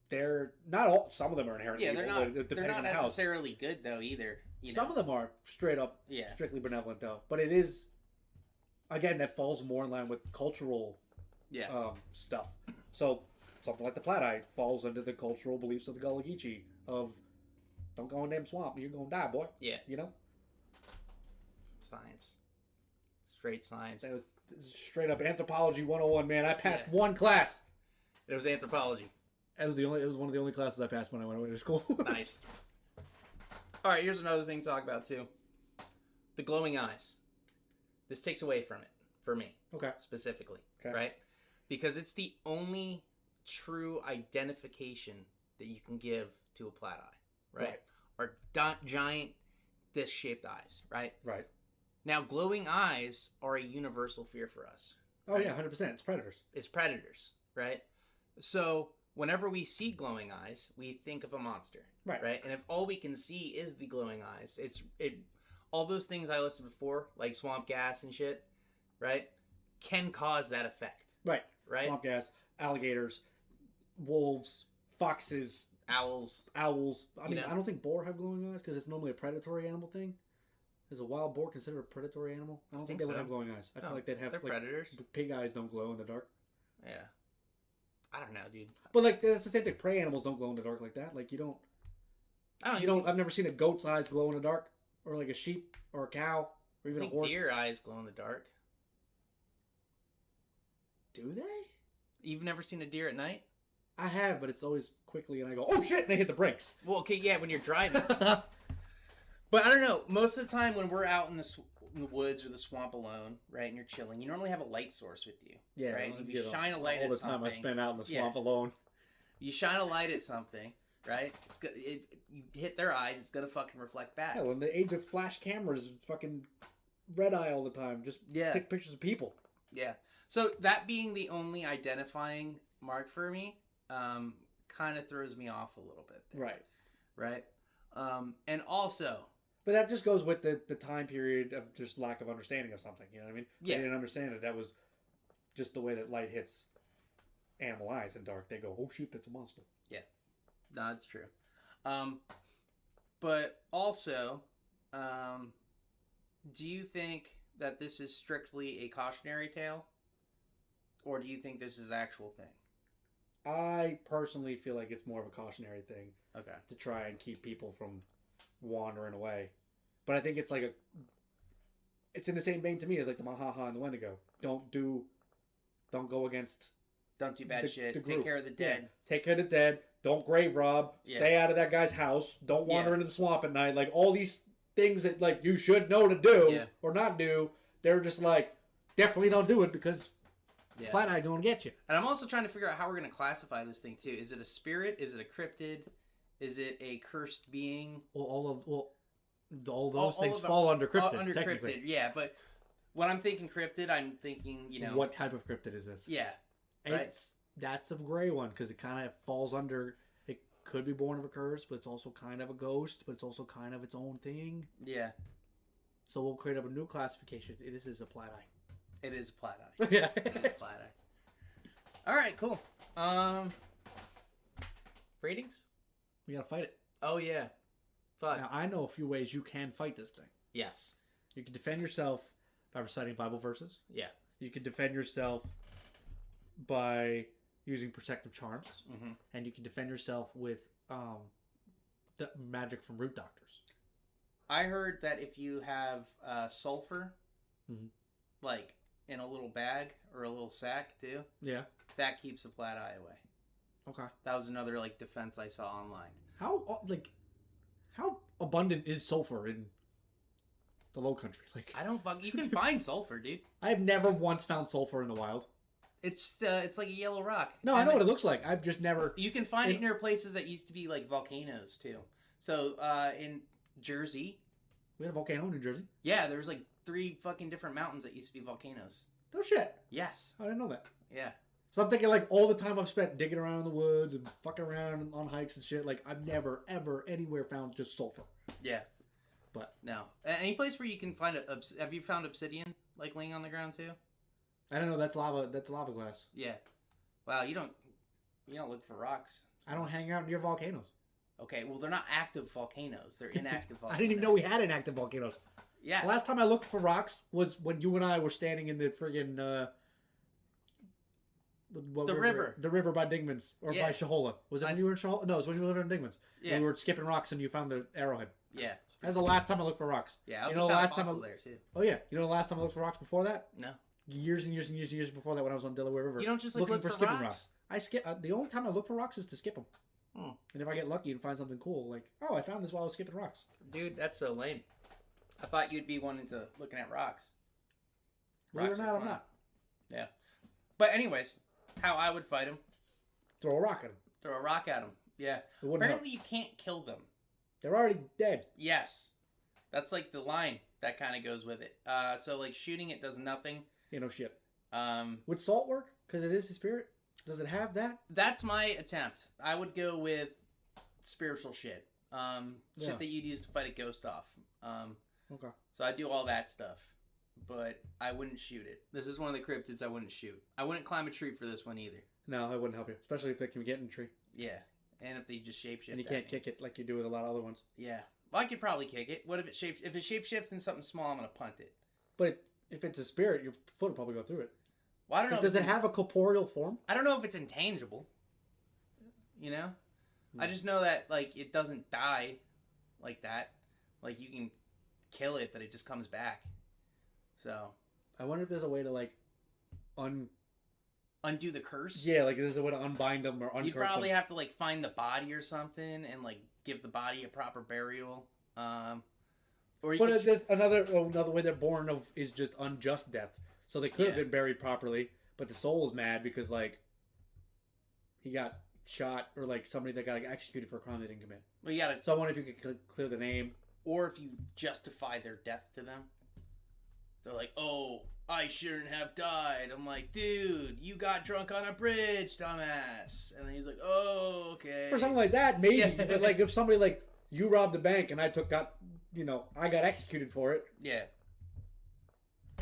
They're not all. Some of them are inherently
Yeah,
evil.
they're
Depending
not
on the house.
necessarily good though either.
Some of them are straight up,
Yeah.
strictly benevolent, though. But it is, again, that falls more in line with cultural
Yeah.
stuff. So something like the Plateye falls under the cultural beliefs of the Gullah Geechee of don't go in damn swamp, you're gonna die, boy.
Yeah.
You know?
Science. Straight science.
That was straight up anthropology 101, man. I passed one class.
It was anthropology.
It was one of the only classes I passed when I went away to school.
Nice. All right, here's another thing to talk about too. The glowing eyes. This takes away from it for me.
Okay.
Specifically,
Okay.
right? Because it's the only true identification that you can give to a Plateye, right? Or giant disc-shaped eyes, right?
Right.
Now, glowing eyes are a universal fear for us.
Oh
right?
yeah, 100%. It's predators.
It's predators, right? So whenever we see glowing eyes, we think of a monster,
Right.
right? And if all we can see is the glowing eyes, all those things I listed before, like swamp gas and shit, right, can cause that effect.
Right.
Right?
Swamp gas, alligators, wolves, foxes,
Owls.
I mean,
know?
I don't think boar have glowing eyes because it's normally a predatory animal thing. Is a wild boar considered a predatory animal? I don't think they would
so.
have glowing eyes. I feel like they'd have
They're
like
predators.
pig eyes don't glow in the dark.
Yeah. I don't know, dude.
But like that's the same thing. Prey animals don't glow in the dark like that. Like you don't. I've never seen a goat's eyes glow in the dark, or like a sheep or a cow or even
I
a
think
horse.
deer eyes glow in the dark.
Do they?
You've never seen a deer at night?
I have, but it's always quickly, and I go, "Oh shit!" And they hit the brakes.
Well, okay, yeah, when you're driving. But I don't know. Most of the time when we're out in the woods or the swamp alone, right, and you're chilling, you normally have a light source with you.
Yeah,
right? And you shine a light
all
at
the
something.
time I spend out in the swamp alone.
You shine a light at something, right? It's good. You hit their eyes, it's gonna fucking reflect back.
Hell, in the age of flash cameras, fucking red eye all the time. Just take pictures of people.
Yeah. So that being the only identifying mark for me, kind of throws me off a little bit. There,
Right.
And also.
But that just goes with the time period of just lack of understanding of something. You know what I mean?
Yeah.
They didn't understand it. That was just the way that light hits animal eyes in dark. They go, "Oh shit, that's a monster."
Yeah. No, it's true. But also, do you think that this is strictly a cautionary tale? Or do you think this is an actual thing?
I personally feel like it's more of a cautionary thing.
Okay.
To try and keep people from wandering away. But I think it's like it's in the same vein to me as like the Mahaha and the Wendigo. Don't do
bad shit. Take care of the dead.
Yeah. Take care of the dead. Don't grave rob.
Yeah.
Stay out of that guy's house. Don't wander into the swamp at night. Like all these things that like you should know to do or not do. They're just like definitely don't do it because Plateye gonna get you.
And I'm also trying to figure out how we're gonna classify this thing too. Is it a spirit? Is it a cryptid? Is it a cursed being?
Well, all those things fall under cryptid.
Under cryptid, yeah. But when I'm thinking cryptid, I'm thinking
what type of cryptid is this?
Yeah, right.
That's a gray one because it kind of falls under. It could be born of a curse, but it's also kind of a ghost, but it's also kind of its own thing.
Yeah.
So we'll create up a new classification. This is a Plateye.
It is a Plateye.
Yeah.
It's a Plateye. All right, cool. Ratings?
We gotta fight it.
Oh yeah. Fuck.
Now I know a few ways you can fight this thing.
Yes.
You can defend yourself by reciting Bible verses.
Yeah.
You can defend yourself by using protective charms, and you can defend yourself with the magic from root doctors.
I heard that if you have sulfur, like in a little bag or a little sack too, that keeps the Plateye away.
Okay.
That was another like defense I saw online.
How abundant is sulfur in the Low Country? Like
you can find sulfur, dude.
I've never once found sulfur in the wild.
It's just it's like a yellow rock.
No, I know what it looks like. I've just never.
You can find it near places that used to be like volcanoes too. So in Jersey,
we had a volcano in New Jersey.
Yeah, there was like 3 fucking different mountains that used to be volcanoes.
No shit.
Yes.
I didn't know that.
Yeah.
So I'm thinking like all the time I've spent digging around in the woods and fucking around on hikes and shit. Like I've never ever anywhere found just sulfur.
Yeah.
But
no, any place where you can find have you found obsidian like laying on the ground too?
I don't know. That's lava. That's lava glass.
Yeah. Wow, you don't look for rocks.
I don't hang out near volcanoes.
Okay, well they're not active volcanoes. They're inactive volcanoes.
I didn't even know we had inactive volcanoes.
Yeah.
The last time I looked for rocks was when you and I were standing in the friggin'
the river.
The river by Dingman's or by Shahola. Was it when you were in Shahola? No, it was when you were living in Dingman's.
Yeah.
We were skipping rocks and you found the arrowhead.
Yeah.
That's the last time I looked for rocks.
Yeah, I was last time there too.
Oh yeah, you know the last time I looked for rocks before that?
No.
Years and years and years and years before that when I was on Delaware River.
You don't just like, look for
skipping
rocks?
I skip. The only time I look for rocks is to skip them.
Hmm.
And if I get lucky and find something cool, like, oh, I found this while I was skipping rocks.
Dude, that's so lame. I thought you'd be wanting to looking at rocks.
Believe it or not, I'm not.
Yeah. But anyways, how I would fight him.
Throw a rock at them.
Throw a rock at him. Yeah. Apparently you can't kill them.
They're already dead.
Yes. That's like the line that kind of goes with it. So like shooting it does nothing.
Yeah, no shit.
Would
salt work? Because it is a spirit. Does it have that?
That's my attempt. I would go with spiritual shit. Shit that you'd use to fight a ghost off.
Okay.
So I do all that stuff. But I wouldn't shoot it. This is one of the cryptids I wouldn't shoot. I wouldn't climb a tree for this one either.
No, that wouldn't help you. Especially if they can get in a tree.
Yeah. And if they just shapeshift.
And you can't kick it like you do with a lot of other ones.
Yeah. Well, I could probably kick it. What if it shapeshifts in something small, I'm going to punt it.
But if it's a spirit, your foot will probably go through it.
Well, I don't know.
Does it have a corporeal form?
I don't know if it's intangible. You know? I just know that, like, it doesn't die like that. Like, you can kill it, but it just comes back. So.
I wonder if there's a way to, like,
undo the curse?
Yeah, like there's a way to unbind them or uncurse them.
You'd probably have to, like, find the body or something and, like, give the body a proper burial.
But there's another way they're born of is just unjust death. So they could have been buried properly, but the soul is mad because, like, he got shot or, like, somebody that got executed for a crime they didn't commit.
Well, you gotta...
So I wonder if you could clear the name.
Or if you justify their death to them. They're like, oh, I shouldn't have died. I'm like, dude, you got drunk on a bridge, dumbass. And then he's like, oh, okay.
For something like that, maybe. Yeah. But, like, if somebody, like, you robbed the bank and I got executed for it.
Yeah.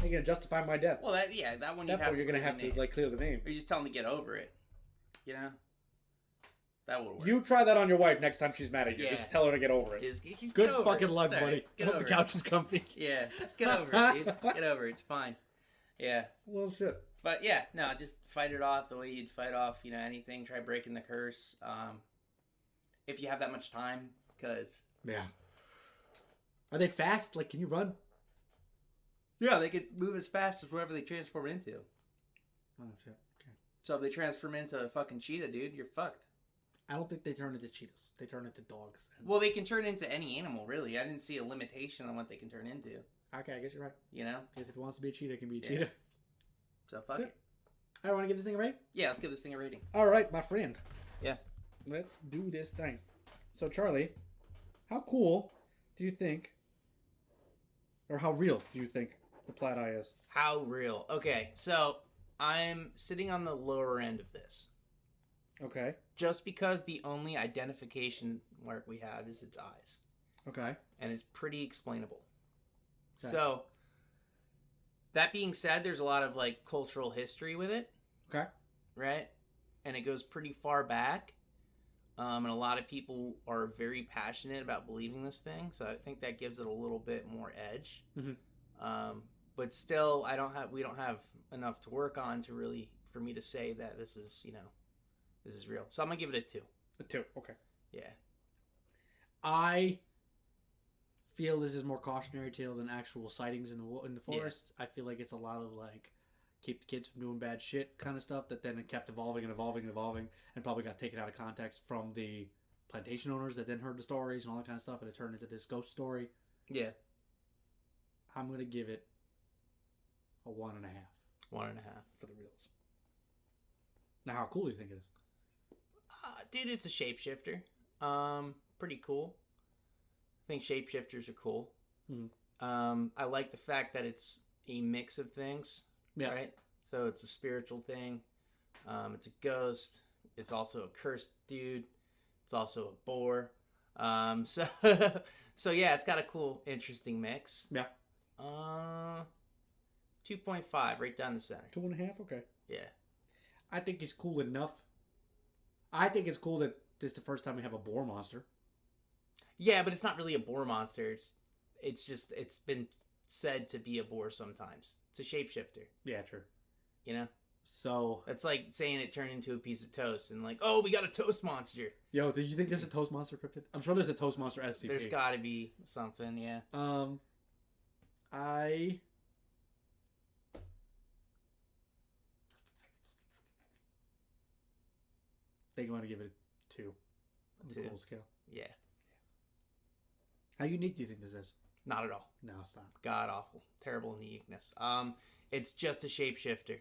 You're going to justify my death.
Well, that one
you're going to have to, like, clear the name.
Or you just tell them to get over it. You know? That would work.
You try that on your wife next time she's mad at you.
Yeah.
Just tell her to get over it.
Just
good fucking luck, buddy.
Get
Hope
over
the couch is comfy.
Yeah, just get over it, dude. Get over it. It's fine. Yeah.
Well, shit.
But yeah, no, just fight it off the way you'd fight off, anything. Try breaking the curse. If you have that much time, because...
Yeah. Are they fast? Like, can you run?
Yeah, they could move as fast as whatever they transform into.
Oh, shit. Okay.
So if they transform into a fucking cheetah, dude, you're fucked.
I don't think they turn into cheetahs. They turn into dogs.
Well, they can turn into any animal, really. I didn't see a limitation on what they can turn into.
Okay, I guess you're right.
You know?
Because if it wants to be a cheetah, it can be a cheetah.
So fuck it.
I want to give this thing a rating?
Yeah, let's give this thing a rating.
All right, my friend.
Yeah.
Let's do this thing. So, Charlie, how cool do you think, or how real do you think the Plateye is?
How real? Okay, so I'm sitting on the lower end of this.
Okay.
Just because the only identification mark we have is its eyes.
Okay.
And it's pretty explainable.
Okay.
So, that being said, there's a lot of, like, cultural history with it.
Okay.
Right? And it goes pretty far back. And a lot of people are very passionate about believing this thing. So I think that gives it a little bit more edge. Mm-hmm. But still, we don't have enough to work on for me to say that this is, this is real. So I'm going to give it a 2.
A 2, okay.
Yeah.
I feel this is more cautionary tale than actual sightings in the forest. Yeah. I feel like it's a lot of, like, keep the kids from doing bad shit kind of stuff that then kept evolving and evolving and evolving and probably got taken out of context from the plantation owners that then heard the stories and all that kind of stuff and it turned into this ghost story.
Yeah.
I'm going to give it a 1.5.
1.5.
For the reals. Now, how cool do you think it is?
Dude, it's a shapeshifter. Pretty cool. I think shapeshifters are cool. Mm-hmm. I like the fact that it's a mix of things. Yeah. Right? So it's a spiritual thing. It's a ghost. It's also a cursed dude. It's also a boar. So so yeah, it's got a cool, interesting mix.
Yeah.
2.5, right down the center.
2.5. Okay.
Yeah.
I think it's cool enough. I think it's cool that this is the first time we have a boar monster.
Yeah, but it's not really a boar monster. It's been said to be a boar sometimes. It's a shapeshifter.
Yeah, true.
You know?
So
That's like saying it turned into a piece of toast and like, oh, we got a toast monster.
yo, do you think there's a toast monster cryptid? I'm sure there's a toast monster SCP.
There's got to be something, yeah.
I think I'm gonna give it a 2 on the
2.
cool scale.
Yeah.
How unique do you think this is?
Not at all.
No, it's not.
God awful. Terrible uniqueness. It's just a shapeshifter.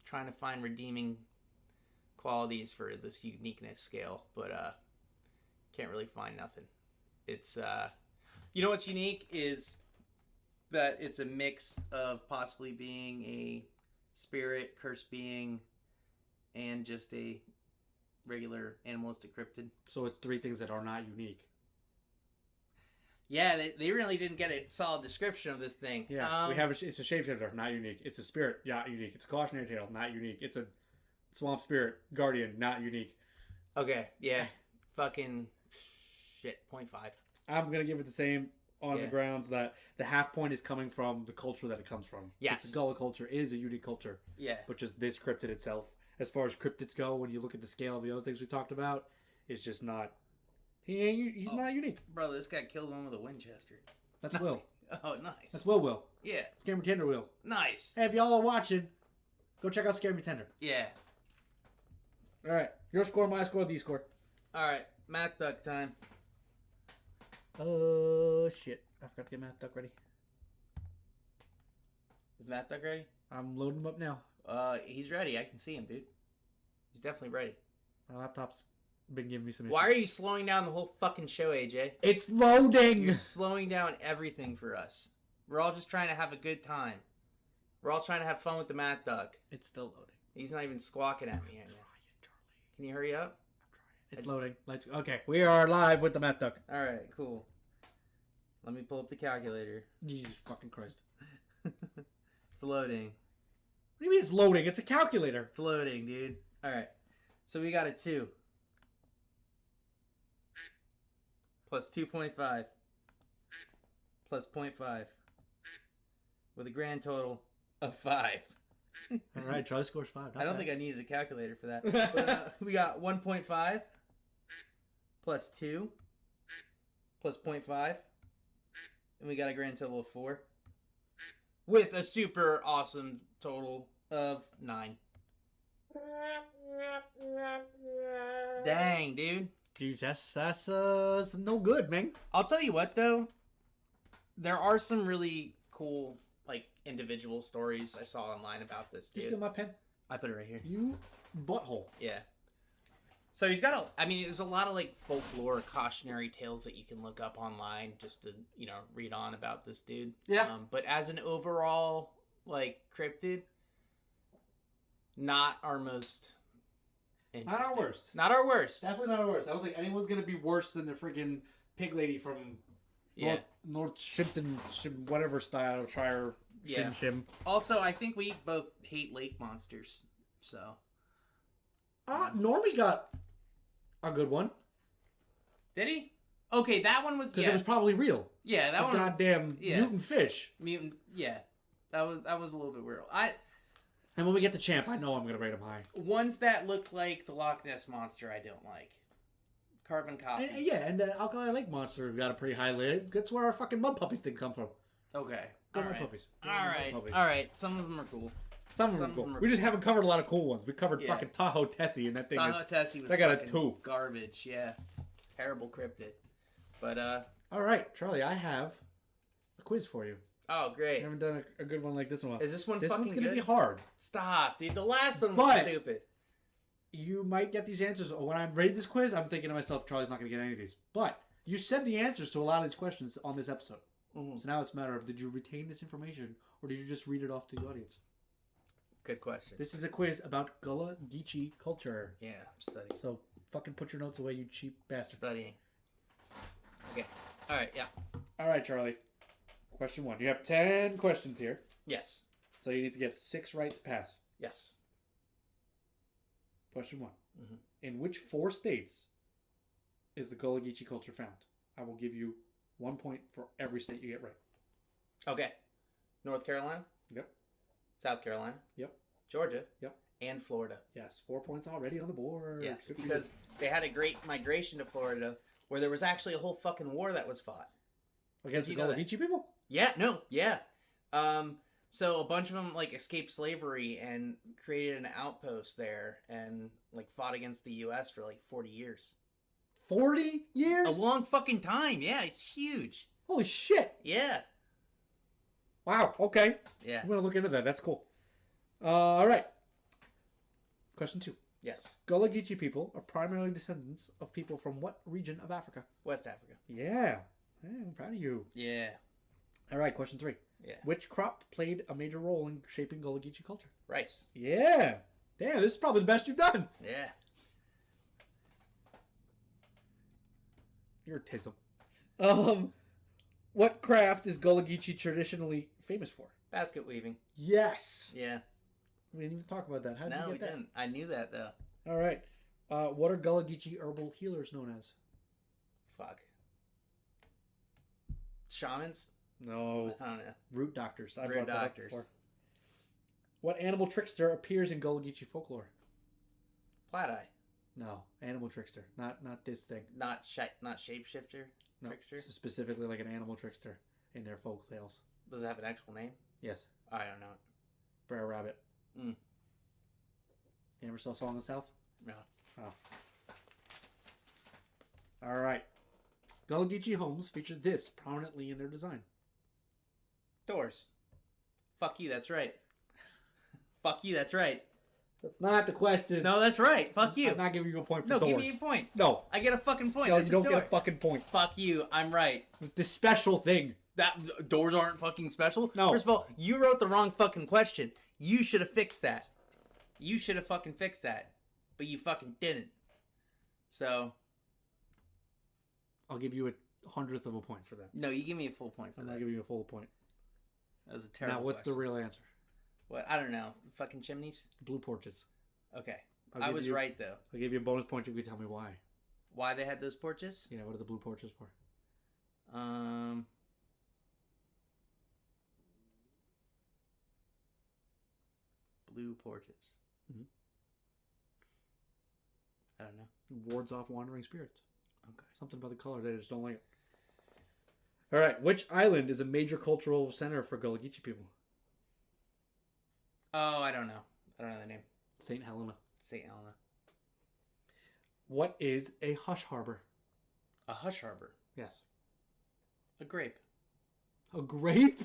Trying to find redeeming qualities for this uniqueness scale, but can't really find nothing. It's you know what's unique is that it's a mix of possibly being a spirit, cursed being, and just a regular animalistic cryptid.
So it's 3 things that are not unique.
Yeah, they really didn't get a solid description of this thing.
Yeah, it's a shapeshifter, not unique. It's a spirit, not unique. It's a cautionary tale, not unique. It's a swamp spirit, guardian, not unique.
Okay, yeah. Fucking shit, 0.5.
I'm going to give it the same on the grounds that the half point is coming from the culture that it comes from.
Yes.
The Gullah culture is a unique culture.
Yeah.
But just this cryptid itself, as far as cryptids go, when you look at the scale of the other things we talked about, is just not... He's not unique.
Bro, this guy killed one with a Winchester.
That's Will.
Oh, nice.
That's Will.
Yeah.
Scary Tender Will.
Nice.
Hey, if y'all are watching, go check out Scary Tender.
Yeah.
All right. Your score, my score, the score.
All right. Math Duck time.
Oh, shit. I forgot to get Math Duck ready.
Is Math Duck ready?
I'm loading him up now.
He's ready. I can see him, dude. He's definitely ready.
My laptop's been giving me some issues.
Why are you slowing down the whole fucking show, AJ?
It's loading!
You're slowing down everything for us. We're all just trying to have a good time. We're all trying to have fun with the Math Duck.
It's still loading.
He's not even squawking at me anymore.
Charlie.
Can you hurry up?
It's loading. Okay, we are live with the Math Duck.
All right, cool. Let me pull up the calculator.
Jesus fucking Christ.
It's loading.
What do you mean it's loading? It's a calculator.
It's loading, dude. All right. So we got a 2. Plus 2.5. Plus 0.5. With a grand total of 5.
All right, Charlie scores 5.
I don't think I needed a calculator for that. But, we got 1.5 plus 2 plus 0.5. And we got a grand total of 4. With a super awesome total of 9. Dang, dude.
Dude, that's no good, man.
I'll tell you what, though. There are some really cool, like, individual stories I saw online about this dude.
You steal my pen?
I put it right here.
You butthole.
Yeah. So he's got there's a lot of, like, folklore, cautionary tales that you can look up online just to, read on about this dude.
Yeah.
But as an overall, like, cryptid, not our most interesting.
Not our worst.
Not our worst.
Definitely not our worst. I don't think anyone's going to be worse than the freaking pig lady from North Shimpton, whatever style, Shire, Shim.
Also, I think we both hate lake monsters, so.
Normie got a good one.
Did he? Okay, that one was,
Because it was probably real.
Yeah, that one.
Goddamn mutant fish.
Mutant, yeah. That was a little bit weird.
And when we get to Champ, I know I'm going to rate him high.
Ones that look like the Loch Ness Monster, I don't like. Carbon copies.
And the Alkali Lake Monster got a pretty high lid. That's where our fucking Mudpuppies thing come from.
Okay.
Go
All right.
Mudpuppies.
All right. Some of them are cool.
Some of them are cool. We just haven't covered a lot of cool ones. We covered fucking Tahoe Tessie, and that thing
Tahoe Tessie was
that got a 2.
Garbage, yeah. Terrible cryptid. But,
all right, Charlie, I have a quiz for you.
Oh, great.
I haven't done a good one like this one.
Is this one
This
fucking
one's going to
good?
be hard.
Stop, dude. The last one was stupid.
You might get these answers. When I read this quiz, I'm thinking to myself, Charlie's not going to get any of these. But you said the answers to a lot of these questions on this episode.
Mhm.
So now it's a matter of, did you retain this information or did you just read it off to the audience?
Good question.
This is a quiz about Gullah Geechee culture.
Yeah, I'm studying.
So fucking put your notes away, you cheap bastard.
Studying. Okay. All right. Yeah.
All right, Charlie. Question 1. You have 10 questions here.
Yes.
So you need to get 6 right to pass.
Yes.
Question 1.
Mhm.
In which 4 states is the Gullah Geechee culture found? I will give you 1 point for every state you get right.
Okay. North Carolina.
Yep.
South Carolina.
Yep.
Georgia.
Yep.
And Florida.
Yes, 4 points already on the board.
Yes,
Good for
because they had a great migration to Florida where there was actually a whole fucking war that was fought.
you. Against the
you know
Gullah
that?
Geechee people?
Yeah, no, yeah. So a bunch of them like escaped slavery and created an outpost there and like fought against the U.S. for like 40 years.
40 years?
A long fucking time. Yeah, it's huge.
Holy shit.
Yeah.
Wow, okay.
Yeah.
I'm going to look into that. That's cool. All right. Question 2.
Yes.
Gullah Geechee people are primarily descendants of people from what region of Africa?
West Africa.
Yeah. I'm proud of you.
Yeah.
All right, question 3.
Yeah.
Which crop played a major role in shaping Gullah Geechee culture?
Rice.
Yeah. Damn, this is probably the best you've done.
Yeah.
You're a tism. What craft is Gullah Geechee traditionally famous for?
Basket weaving.
Yes.
Yeah.
We didn't even talk about that. How did
No,
you
we
get that?
didn't. I knew that though.
All right. What are Gullah Geechee herbal healers known as?
Fuck. Shamans?
No.
I don't know.
Root doctors. I
Root
brought that up
doctors.
before. What animal trickster appears in Gullah Geechee folklore?
Plateye.
No, animal trickster. Not this thing.
Not shapeshifter.
No,
Trickster.
specifically like an animal trickster in their folk tales.
Does it have an actual name?
Yes.
I don't know.
Brer Rabbit.
Mm.
You ever saw Song of the South?
No.
Oh. All right. Gullah Geechee homes feature this prominently in their design.
Doors. Fuck you. That's right. Fuck you. That's right.
That's not the question.
No, that's right. Fuck you.
I'm not giving you a point for
No,
doors.
give me a point.
No.
I get a fucking point.
No,
That's
you don't
a
get
door.
a fucking point.
Fuck you. I'm right.
This special thing.
That doors aren't fucking special.
No.
First of all, you wrote the wrong fucking question. You should have fixed that. You should have fucking fixed that, but you fucking didn't. So
I'll give you 1/100th of a point for that.
no, you give me a full point for
I'm
that.
not giving you a full point.
That was a terrible.
Now, what's the
question.
real answer?
What? I don't know. Fucking chimneys.
Blue porches.
Okay,
I'll
I
give
was
you-
right though.
I'll give you a bonus point if you can tell me why.
Why they had those porches?
Yeah, what are the blue porches for?
Blue porches.
Mhm.
I don't know.
Wards off wandering spirits.
Okay.
Something about the color, they just don't like it. All right, which island is a major cultural center for Gullah Geechee people?
Oh, I don't know. I don't know the name.
St. Helena.
St. Helena.
What is a hush harbor?
A hush harbor.
Yes.
A grape.
A grape?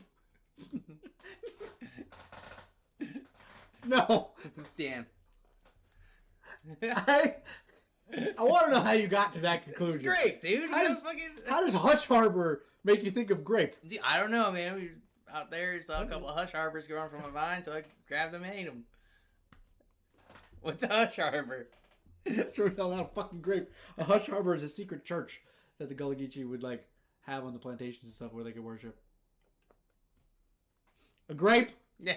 No.
Damn.
I want to know how you got to that
It's
conclusion.
grape, dude.
How
You
does-
know, fucking...
How does hush harbor make you think of grape?
Dude, I don't know, man. We out there saw a couple of hush harbors growing from a vine, so I grabbed them and ate them. What's a hush harbor?
Sure, hell, not a fucking grape. A hush harbor is a secret church that the Gullah Geechee would like have on the plantations and stuff where they could worship. A grape.
Yeah,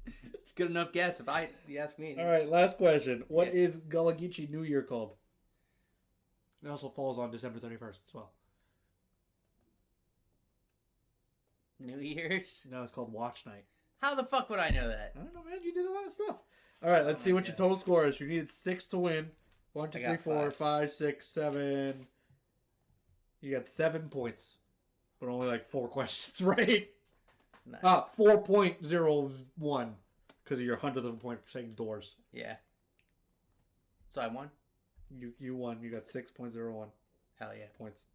it's a good enough guess if you ask me.
All right, last question. What
Yeah.
is Gullah Geechee New Year called? It also falls on December 31st as well.
New Year's?
No, it's called Watch Night.
How the fuck would I know that?
I don't know, man. You did a lot of stuff. All right, let's
Oh
see
my
what your
God.
total score is. You needed 6 to win. 1, 2,
I
3,
got
4,
5.
5, 6, 7. You got 7 points, but only like 4 questions right.
Nice.
4.01 because of your 100th of a point for saying doors.
Yeah. So I won?
You won. You got 6.01
Hell yeah.
points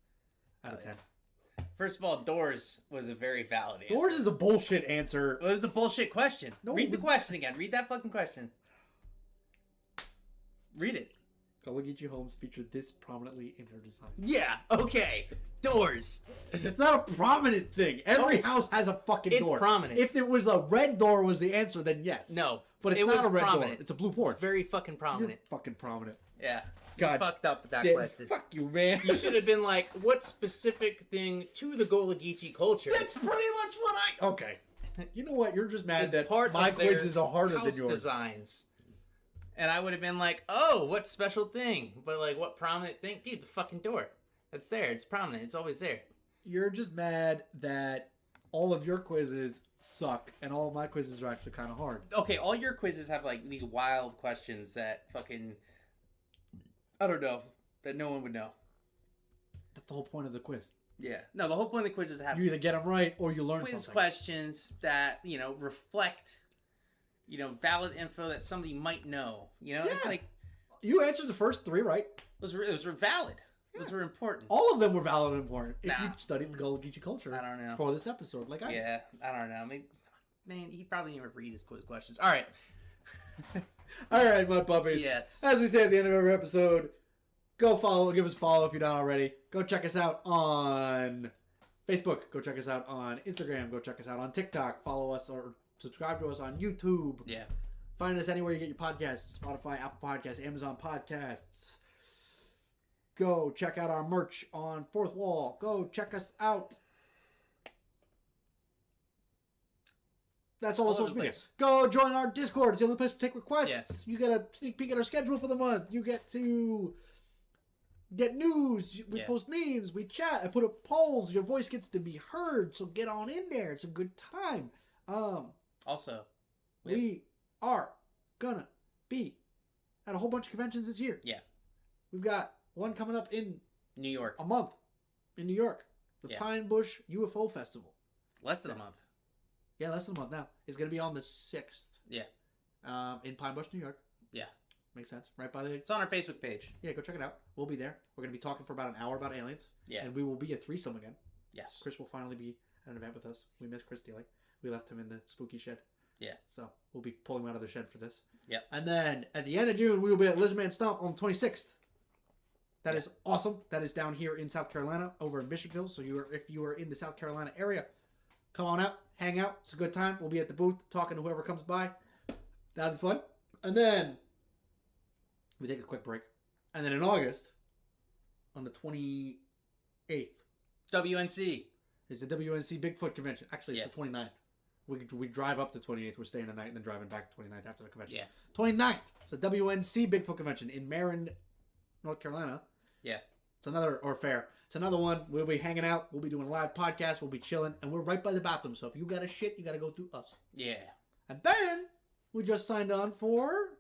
out of
Hell
10.
First of all, doors was a very valid answer.
Doors is a bullshit answer.
It was a bullshit question.
No,
Read
it
the
was-
question again. Read that fucking question. Read it.
Gullah homes feature this prominently in her design.
Yeah, okay. Doors.
It's not a prominent thing. Every house has a fucking door.
It's prominent.
If it was a red door was the answer, then yes.
No.
But it's
it
not
was
a red
prominent.
door. It's a blue porch.
It's very fucking prominent.
You're fucking prominent.
Yeah.
God.
You fucked up with that
Damn,
question.
fuck you, man.
You should have been like, what specific thing to the Gullah culture?
That's pretty much what I... Okay. You know what? You're just mad
Is
that
part
my
of their
quizzes are harder than
house
yours.
designs. And I would have been like, oh, what special thing? But like, what prominent thing? Dude, the fucking door. It's there. It's prominent. It's always there.
You're just mad that all of your quizzes suck and all of my quizzes are actually kind of hard.
Okay, all your quizzes have like these wild questions that fucking... I don't know. That no one would know.
That's the whole point of the quiz.
Yeah. No, the whole point of the quiz is to have
You either get them right or you learn
quiz
something.
questions that, you know, reflect, you know, valid info that somebody might know. You know, it's
Yeah.
like...
You answered the first three right.
Those were valid. Those were important.
All of them were valid and important. If
Nah.
you studied the Gullah culture
I don't know.
for this episode, like I did.
Yeah, I don't know. Maybe, man, he probably didn't even read his quiz questions. All right.
All right, Mud Puppies.
Yes.
As we say at the end of every episode, go follow, give us a follow if you're not already. Go check us out on Facebook. Go check us out on Instagram. Go check us out on TikTok. Follow us or subscribe to us on YouTube.
Yeah.
Find us anywhere you get your podcasts. Spotify, Apple Podcasts, Amazon Podcasts. Go check out our merch on Fourth Wall. Go check us out. That's all the
All over
social
the
media.
place.
Go join our Discord. It's the only place to take requests.
Yes.
You get a sneak peek at our schedule for the month. You get to get news. We
Yeah.
post memes. We chat. I put up polls. Your voice gets to be heard. So get on in there. It's a good time.
Also,
We are gonna be at a whole bunch of conventions this year.
Yeah.
We've got one coming up in
New York.
a month in New York. The
Yeah.
Pine Bush UFO Festival.
Less than a month.
Yeah, less than a month now. It's going to be on the 6th.
Yeah.
In Pine Bush, New York.
Yeah.
Makes sense. Right by the...
It's on our Facebook page.
Yeah, go check it out. We'll be there. We're going to be talking for about an hour about aliens.
Yeah.
And we will be a threesome again.
Yes.
Chris will finally be at an event with us. We miss Chris dearly. We left him in the spooky shed.
Yeah.
So we'll be pulling him out of the shed for this.
Yep.
And then at the end of June, we will be at Lizardman Stomp on the 26th. That
Yeah.
is awesome. That is down here in South Carolina, over in Bishopville. So if you are in the South Carolina area, come on out, hang out. It's a good time. We'll be at the booth talking to whoever comes by. That'll be fun. And then we take a quick break. And then in August, on the 28th,
WNC.
is the WNC Bigfoot Convention. Actually, it's
Yeah.
the 29th. We drive up to 28th. We're staying a night and then driving back to 29th after the convention.
Yeah.
29th. It's the WNC Bigfoot Convention in Marin, North Carolina.
Yeah.
It's another one. We'll be hanging out. We'll be doing a live podcast. We'll be chilling. And we're right by the bathroom. So if you got to shit, you got to go through us.
Yeah.
And then we just signed on for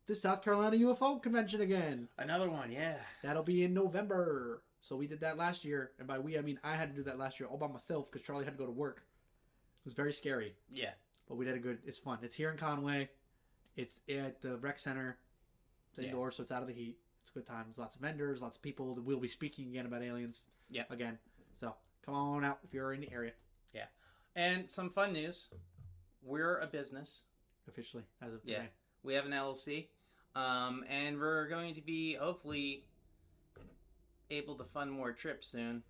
the South Carolina UFO Convention again.
Another one, yeah.
That'll be in November. So we did that last year. And by we, I mean I had to do that last year all by myself because Charlie had to go to work. It was very scary.
Yeah.
But we did it's fun. It's here in Conway. It's at the rec center. It's indoors, so it's out of the heat. It's a good time. There's lots of vendors, lots of people. We'll be speaking again about aliens.
Yeah.
Again. So come on out if you're in the area.
Yeah. And some fun news. We're a business.
Officially, as of today.
Yeah. We have an LLC. And we're going to be hopefully able to fund more trips soon.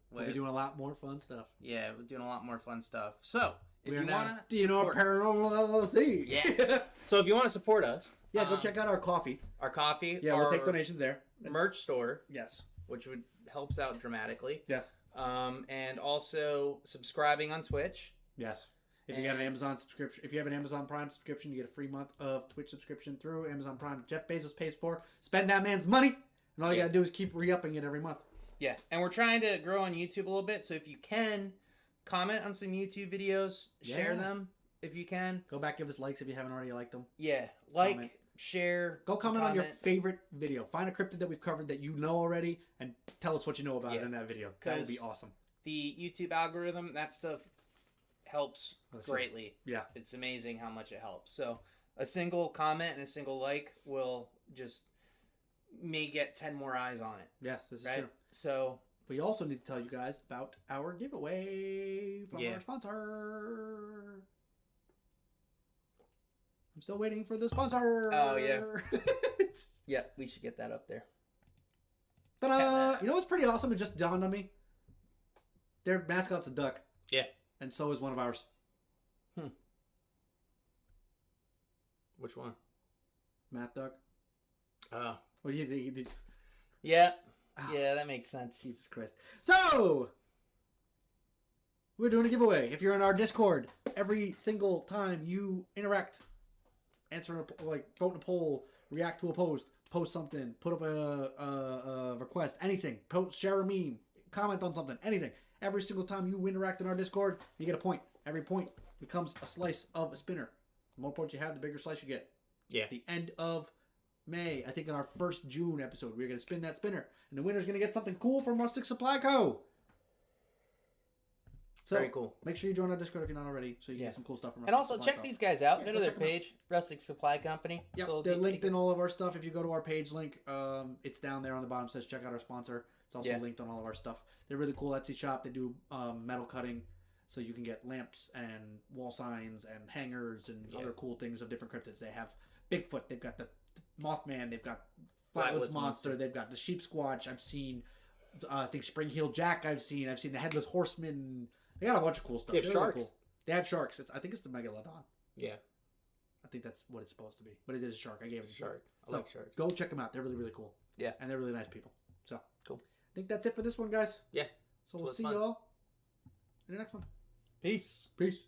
We'll be doing a lot more fun stuff.
Yeah, we're doing a lot more fun stuff. So, if
We
you
are now
want to
DNR Paranormal LLC.
Yes. So, if you want to support us.
Yeah, go check out our coffee.
Our coffee.
Yeah, we'll take donations there.
Merch store.
Yes.
Which would helps out dramatically.
Yes.
And also subscribing on Twitch.
Yes. If you got an Amazon subscription, if you have an Amazon Prime subscription, you get a free month of Twitch subscription through Amazon Prime. Jeff Bezos pays for. Spend that man's money, and all you gotta do is keep re-upping it every month.
Yeah, and we're trying to grow on YouTube a little bit, so if you can, comment on some YouTube videos, share them if you can.
Go back, give us likes if you haven't already liked them.
Yeah,
Comment.
share.
Go comment on your favorite video. Find a cryptid that we've covered that you know already, and tell us what you know about it in that video. That would be awesome.
The YouTube algorithm, that stuff helps greatly.
Yeah.
It's amazing how much it helps. So a single comment and a single like will just may get 10 more eyes on it.
Yes, this is
right?
true.
So
we also need to tell you guys about our giveaway from our sponsor. I'm still waiting for the sponsor.
Oh, yeah. Yeah, we should get that up there.
Ta-da! You know what's pretty awesome? It just dawned on me. Their mascot's a duck.
Yeah.
And so is one of ours.
Which one?
Matt Duck.
Oh.
What do you think?
Yeah. Yeah, that makes sense.
Jesus Christ. So, we're doing a giveaway. If you're in our Discord, every single time you interact, answer vote in a poll, react to a post something, put up a request, anything, share a meme, comment on something, anything. Every single time you interact in our Discord, you get a point. Every point becomes a slice of a spinner. The more points you have, the bigger slice you get.
Yeah.
At the end of May, I think in our first June episode, we're going to spin that spinner. And the winner's going to get something cool from Rustic Supply Co. So,
very cool.
Make sure you join our Discord if you're not already, so you can get some cool stuff from Rustic
And also,
Supply
check
Co.
these guys out.
Yeah,
Go to their page, Rustic Supply Company.
Yep, they're linked in all of our stuff. If you go to our page link, it's down there on the bottom. It says check out our sponsor. It's also linked on all of our stuff. They're really cool Etsy shop. They do metal cutting, so you can get lamps and wall signs and hangers and other cool things of different cryptids. They have Bigfoot. They've got the Mothman. They've got Flatwoods Monster. They've got the Sheep Squatch. I've seen, I think Spring Heel Jack. I've seen the Headless Horseman. They got a bunch of cool stuff.
They have sharks.
Really cool. They have sharks. I think it's the Megalodon.
Yeah.
I think that's what it's supposed to be. But it is a shark. I gave it a shark.
I like sharks.
Go check them out. They're really, really cool.
Yeah.
And they're really nice people. So
cool.
I think that's it for this one, guys.
Yeah.
So we'll see you all in the next one.
Peace.
Peace.